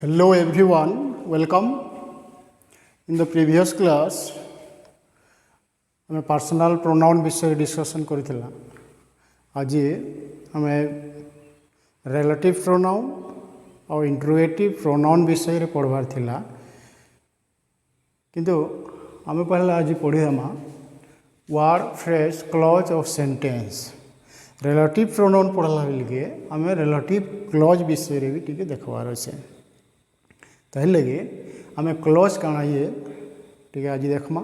Hello everyone, welcome. In the previous class, हमें personal pronoun विषय discussion करिथिला. आज हमें रिलेटिव प्रोनाउन और इंट्रोगेटिव प्रोनाउन विषय रे पढ़वार थिला. किंतु हमें पहले आज पढ़िदेमा word phrase clause of sentence. Relative pronoun पढ़ला बेलके हमें रिलेटिव क्लॉज विषय रे भी टिके देखबार अछि. लगे आम क्लॉज काना ये ठीक है आज देखमा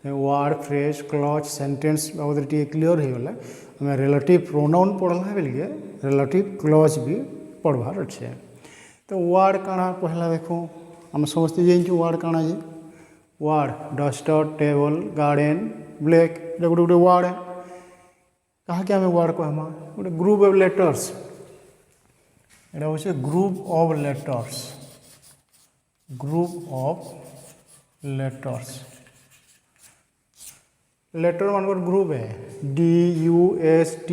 वर्ड फ्रेज क्लॉज सेंटेंस बाबद टी क्लीयर हो गला. आम रिलेटिव प्रोनाउन पढ़ला बेलके रिलेटिव क्लॉज भी पढ़वार अच्छे. तो वर्ड काना पहला देखो आम समस्ते जानूँ वर्ड काना जी word duster table garden black गोटे गोटे वर्ड है. कहा कि आम वर्ड कहमा गोटे ग्रुप ऑफ लेटर्स. एटा हूँ group of letters. Group of letters letter मान ग्रुप है DUSTER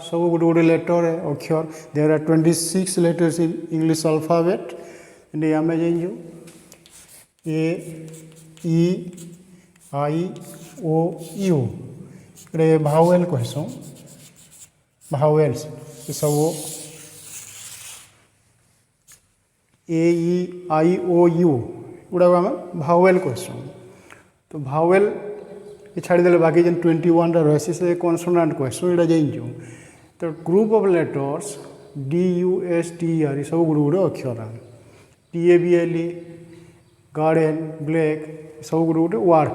सब गोटे गोटे लेटर है अक्षर. There are 26 letters in English alphabet. आम जानू AEIOU ये भावेल कहसू. भावेल्स सब AEIOU गुड़ा आम भावेल कहसू. तो भावेल ये छाड़ीदे बाकी जेन 21 रही से कनसोनाट कहसू ये जानूँ. तो ग्रुप ऑफ लेटर्स DUSTER सब गुड़ गुड़ अक्षर. TABLE गार्डन ब्लैक सब गुड़ गुटे वर्ड.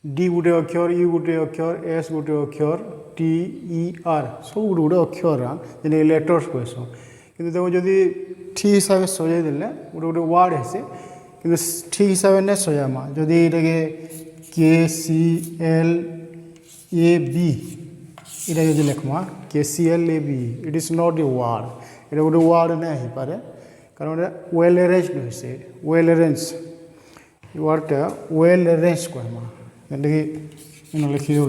D गोटे अक्षर U गोटे अक्षर S गोटे अक्षर TER सब गुड़ गुटे अक्षर जेने लेटर्स कहसू. कि देखो जदि ठीक हिसाब से सजाई देले गोटे गोटे वर्ड है कि ठीक हिसाब से नहीं सजामा. जदि ये KCLAB ये जो लिखमा KCLAB it is not a word. ये गोटे वर्ड नहीं हो पारे कारण वेल अरेंज है. वेल अरेंज वर्डटा वेल अरेंज कहमा कि लिखी हो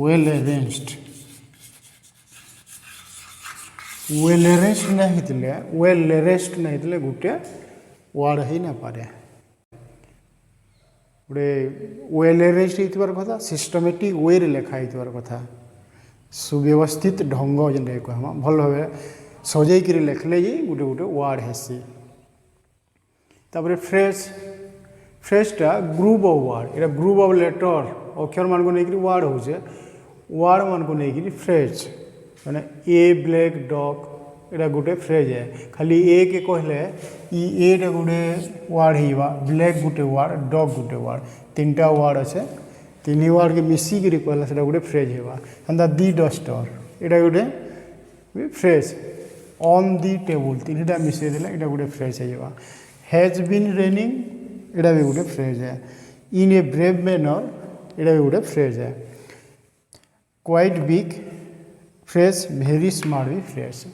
वेल अरेंज्ड. वेल अरेंज्ड नहीं होते वेल अरेंज्ड नहीं होते गोटे वर्ड ही ना पारे. गोटे वेल अरेंज्ड होइतबार कथा सिस्टमेटिक वे रे लेखा होइतबार कथा सुव्यवस्थित ढंग जेन कहमा भल भाव सजैक लेखले जी गोटे गोटे वर्ड हेसी. तापर फ्रेज फ्रेजटा ग्रुप ऑफ वर्ड. ये ग्रुप ऑफ लेटर अक्षर मान को लेकर वर्ड हो वर्ड मान को लेकर फ्रेज मैंने ए ब्लैक डॉग ये गोटे फ्रेज है. खाली ए के कहले एटा गोटे वर्ड होगा ब्लैक गोटे वर्ड डॉग गोटे वर्ड तीनटा वर्ड अच्छे. तीन वर्ड के मिसिक कहला से गोटे फ्रेज होगा. एंदा दी डस्टर ये गोटे फ्रेज. ऑन दी टेबल तीनटा मिसई देले ये गोटे फ्रेज होगा. हैज बीन रेनिंग ये भी गोटे फ्रेज है. इन ए ब्रेव मैनर ये भी गोटे फ्रेज है. Quite big phrase very smart भी phrase.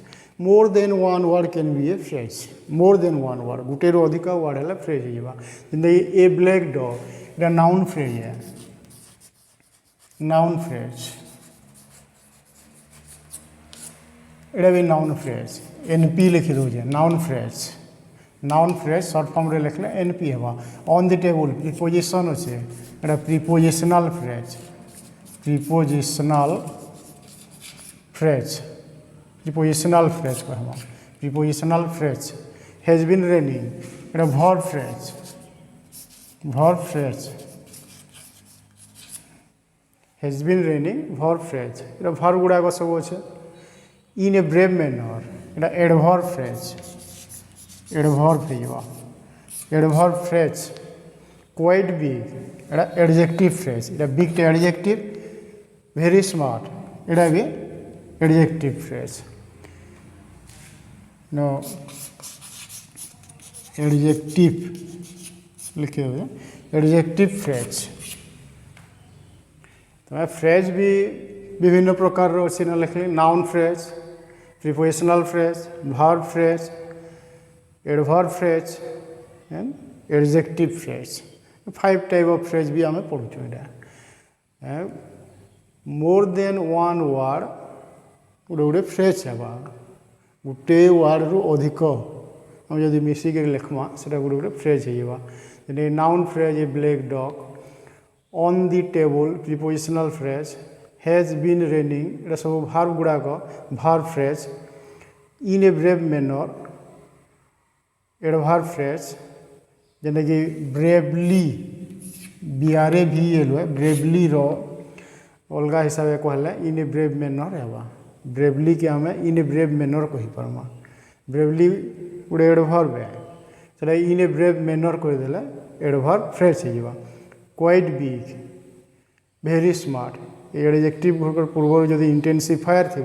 More than one word can be a phrase. More than one word गोटे अधिक वर्ड है फ्रेज होगा. ए ब्लैक डॉग ये नाउन फ्रेज है. नाउन फ्रेज ये भी नाउन फ्रेज NP लिखी दूजे noun phrase. Noun phrase short form रे लिखले NP होगा. ऑन द टेबल प्रीपोजिशन अच्छे ये prepositional phrase. Prepositional phrase prepositional phrase कहमा prepositional phrase. Has been raining ये verb phrase. Verb phrase has been raining verb phrase ये verb गुड़ाक सब अच्छे. इन ए ब्रेव मैनर ये एडवर्ब फ्रेज. एडवर्ब होगा एडवर्ब फ्रेज. क्वाइट बिग ये adjective phrase. ये बिग एडजेक्टिव. वेरी स्मार्ट ये भी एडजेक्टिव फ्रेज. नो एडजेक्टिव लिखे हुए एडजेक्टिव फ्रेज. तो फ्रेज भी विभिन्न प्रकार अच्छे ना लिखले. Noun phrase prepositional phrase verb phrase adverb phrase and adjective phrase. 5 type of phrase भी आम पढ़ुँ. यहाँ मोर देन वन वर्ड गोटे गोटे फ्रेज है. गोटे वर्ड रु अधिक हम जदि मिसिक लिखमा सेटा गोटे गोटे फ्रेज हो noun phrase a black dog on the table prepositional phrase has been raining एटा सब भार्ब गुड़ाक verb phrase in a brave manner adverb phrase जेने कि bravely B R A V L bravely रो अलग हिसाब से कहले इन ए ब्रेव मैनर है ब्रेवली के आम इन ए ब्रेव मैनर कहीपरमा ब्रेवली गोटे एडभार्ब है से इन ए ब्रेव मैनर करदेले एडभार्ब फ्रेज हो quite big very smart adjective पूर्व जो इंटेंसिफायर थी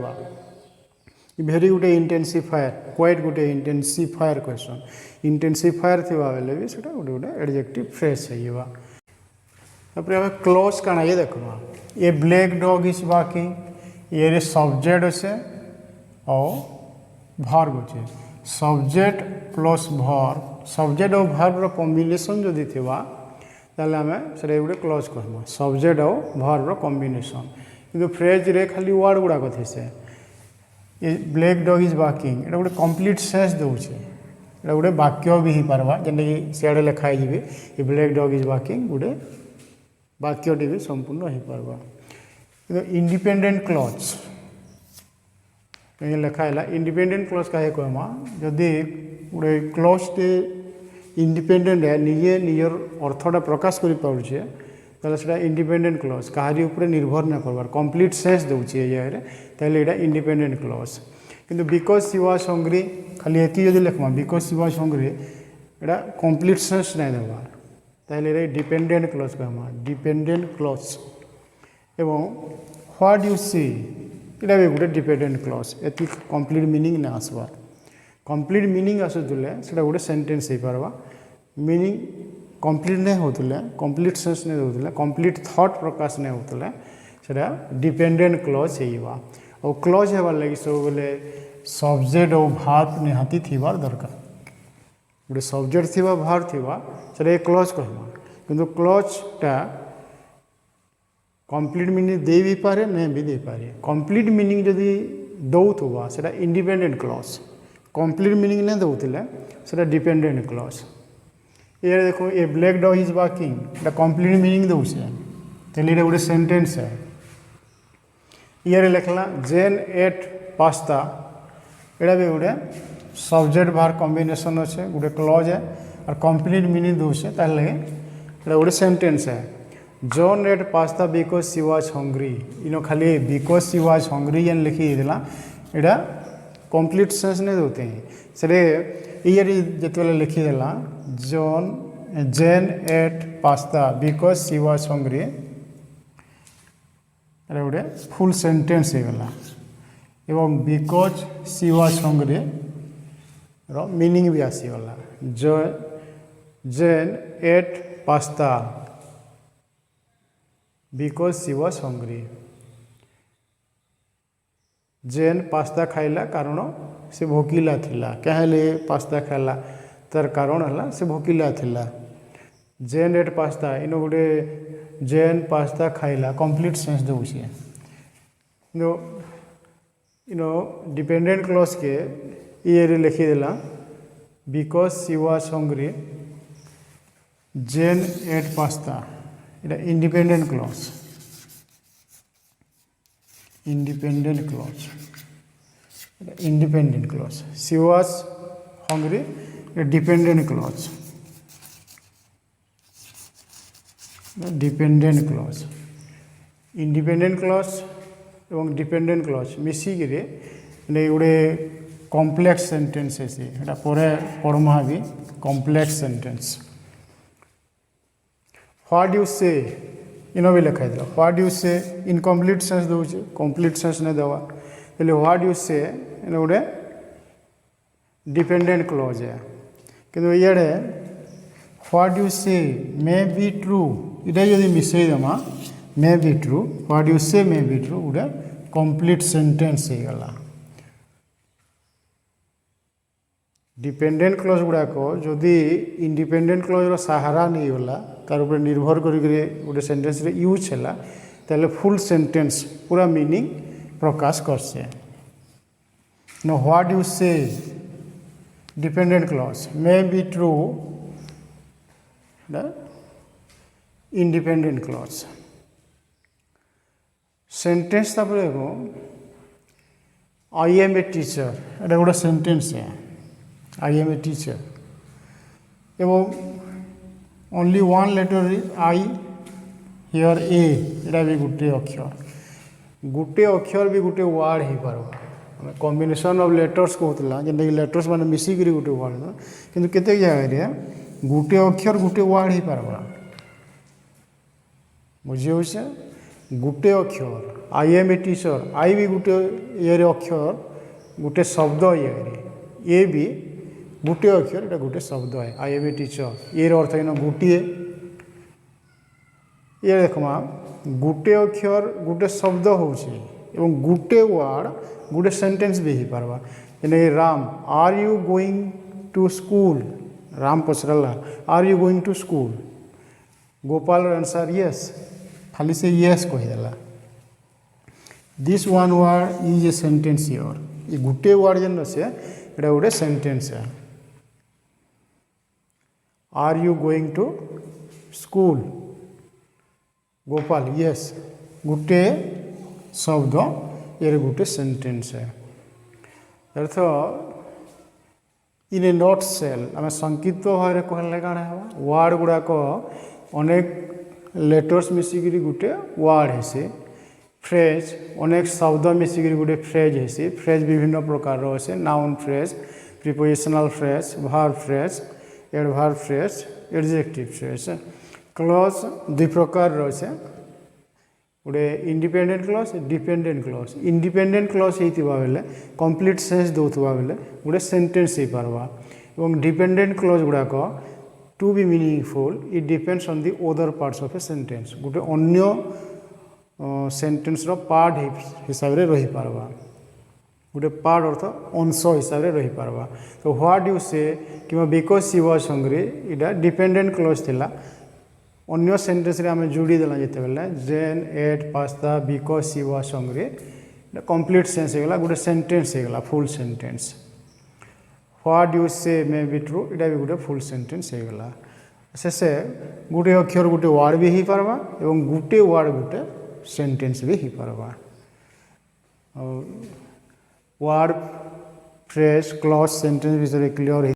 भेरी गोटे इंटेंसिफायर क्वाइट गोटे इंटेंसिफायर क्वेश्चन इंटेंसिफायर थी बेले भी गोटे गोटे एडजेक्टिव फ्रेज हो क्लोज काना ये देखा ए ब्लैक डॉग इज वाकिंग ये सब्जेक्ट अच्छे और भार्ब अच्छे सब्जेक्ट प्लस भार्ब सब्जेक्ट और भार्बर कॉम्बिनेशन जदि थिबा ताले आमे सेटा गोटे क्लोज कहबा सब्जेक्ट और भार्बर कॉम्बिनेशन किंतु फ्रेज रे खाली वर्ड गुड़ा कथि से ए ब्लैक डॉग इज वाकिंग एटा गोटे कंप्लीट सेंस दउछे एटा गोटे वाक्य भी हो पारबा जेने कि सियाडे लिखा जिवे ए ब्लैक डॉग इज वाकिंग गोटे वाक्यटी भी संपूर्ण हो पारबा इंडिपेंडेंट क्लॉज लिखा है इंडिपेंडेंट क्लॉज कहे कहमा जदि गोटे क्लॉजटे इंडिपेंडेंट है निजे निजर अर्थटा प्रकाश कर पारे ताले सेटा इंडिपेंडेंट क्लॉज कहारी ऊपर निर्भर ना करबार कंप्लीट सेंस दउछि ये ताले एटा इंडिपेंडेंट क्लॉज किंतु बिकॉज शी वाज हंग्री खाली एति जदि लिखमा because she was hungry Etah complete sense ना देबार ताले एटा डिपेंडेंट क्लॉज कहमा डिपेंडेंट क्लॉज एवं व्हाट यू सी एटा भी गोटे डिपेंडेंट क्लॉज एति कंप्लीट मीनिंग ना आसबार कंप्लीट मीनिंग आसुले सेटा गोटे सेंटेंस हो पारबा मीनिंग कंप्लीट नहीं होतले कंप्लीट सेंस नहीं होतले कंप्लीट थॉट प्रकाश नहीं होतले सेटा डिपेंडेंट क्लॉज होइबा और क्लॉज हेबार लागि सब बेले सब्जेक्ट और भार्ब निहाती थिबार दरकार गोटे सब्जेक्ट थिबा भार्ब थिबा सेटा क्लॉज कहबा किंतु क्लॉजटा कंप्लीट मीनिंग दे भी पारे नहीं भी दे पारे कंप्लीट मीनिंग जदि दउथबा सेटा इंडिपेंडेंट क्लॉज कंप्लीट मीनिंग नहीं दउथिले सेटा डिपेंडेंट क्लॉज ये देखो ए black dog is walking Etah complete meaning दउछे तेले एटा गोटे सेंटेंस है ये लिखला जेन एट पास्ता एटा भी गोटे सब्जेक्ट भार्ब कॉम्बिनेशन अच्छे गोटे क्लॉज है और कंप्लीट मीनिंग दउछे ताले एटा गोटे सेंटेंस है John ate pasta because she was hungry इनो खाली बिकॉज शी वाज हंग्री एन लिखी देला एटा कंप्लीट सेंस नहीं देते हैं से ये जिते लिखीदेला John Jane ate pasta because she was hungry गोटे फुल सेंटेंस होगला एवं बिकॉज शी वाज हंग्री रो मीनिंग भी आसीगला Jane ate pasta because she was hungry Jane pasta खाइला कारण से भोकिला थिला कहले पास्ता खाला तार कारण है से भोकिला थिला जेन एट पास्ता इन गोटे जेन पास्ता खाइला कंप्लीट सेंस दउछे इनो डिपेंडेंट क्लॉज के ये लिखी देला because she was hungry Jane ate pasta इटा independent clause independent clause independent clause she was hungry a dependent clause dependent clause independent clause एवं dependent clause मिसिक रे ने गोटे कॉम्प्लेक्स सेंटेंस है एटा परे पढ़मा भी कॉम्प्लेक्स सेंटेंस व्हाट यू से इनो भी लिखाई दिला व्हाट यू से इनकम्प्लीट सेंस दउछे कंप्लीट सेंस नहीं देवा पहले व्हाट यू से इन गोटे डिपेंडेंट क्लॉज है किंतु ये what you say may be true इटा यदि मिसई देमा may be true what you say may be true गोटे कंप्लीट सेंटेंस हो गला डिपेंडेंट क्लॉज गुड़ाक जदि इंडिपेंडेंट क्लॉज रो सहारा नहीं गला तार ऊपर निर्भर करिके गोटे सेंटेंस रे यूज हैला ताले फुल सेंटेंस पूरा मीनिंग प्रकाश करसे नो what you say dependent clause may be true the independent clause. Sentence तापर देखो I am a teacher এটা গোটা sentence है I am a teacher এবং only one letter is I here A এটা भी गोटे अक्षर भी गोटे वर्ड हो पार कॉम्बिनेशन ऑफ लेटर्स कहला जेनता कि लेटर्स माने मिसिक गोटे वर्ड ना किंतु केते जगह गोटे अक्षर गोटे वर्ड हो पार बुझे होसे गोटे अक्षर आई एम ए टीचर आई भी गोटे ये अक्षर गोटे शब्द ये भी गोटे अक्षर এটা गोटे शब्द है आई एम ए टीचर ये अर्थ है गोटे ये देखमा गोटे अक्षर गोटे शब्द होची एवं गोटे वर्ड गोटे सेंटेंस भी हो पारबा जेने Ram are you going to school Ram पचरला are you going to school Gopal answer yes खाली से यस कहीदेला this one word is a sentence here ये गोटे वर्ड जेन से एटा गोटे सेंटेंस है are you going to school Gopal yes गोटे शब्द ये गोटे सेंटेंस है अर्थ इन ए नॉट सेल आम संक्षिप्त भाव कहले कौन है वर्ड गुड़ाक अनेक लेटर्स मिसिकी गोटे वर्ड है फ्रेज अनेक शब्द मिसिकी गोटे फ्रेज है फ्रेज विभिन्न प्रकार अच्छे noun phrase prepositional phrase verb phrase adverb phrase adjective phrase clause दुई प्रकार अच्छे गोटे independent clause dependent clause independent clause होता बेले कंप्लीट सेंस दौथुआ बेले गोटे सेंटेंस हो पारबा और डिपेंडेंट क्लॉज गुड़ाक to be meaningful it depends on the other parts of a sentence गोटे अन्य सेंटेंस रो पार्ट हिसाब रे रही पारबा गोटे पार्ट अर्थ अंश हिसाब रे रही पारबा तो व्हाट यू से कि बिकॉज शी वाज हंग्री इटा डिपेंडेंट क्लॉज थिला अन्य सेंटेंस रे आमे जोड़ी देला जेते बेले Jane ate pasta because she was hungry complete sense हो गला गोटे सेंटेंस हो गला full sentence what you say may be true इटा भी गोटे फुल सेंटेंस हो गला शेषे गोटे अक्षर गोटे वर्ड भी हो पारबा एवं गोटे वर्ड गोटे सेंटेंस भी हो पारबा वर्ड फ्रेज क्लॉज सेंटेंस विषय क्लियर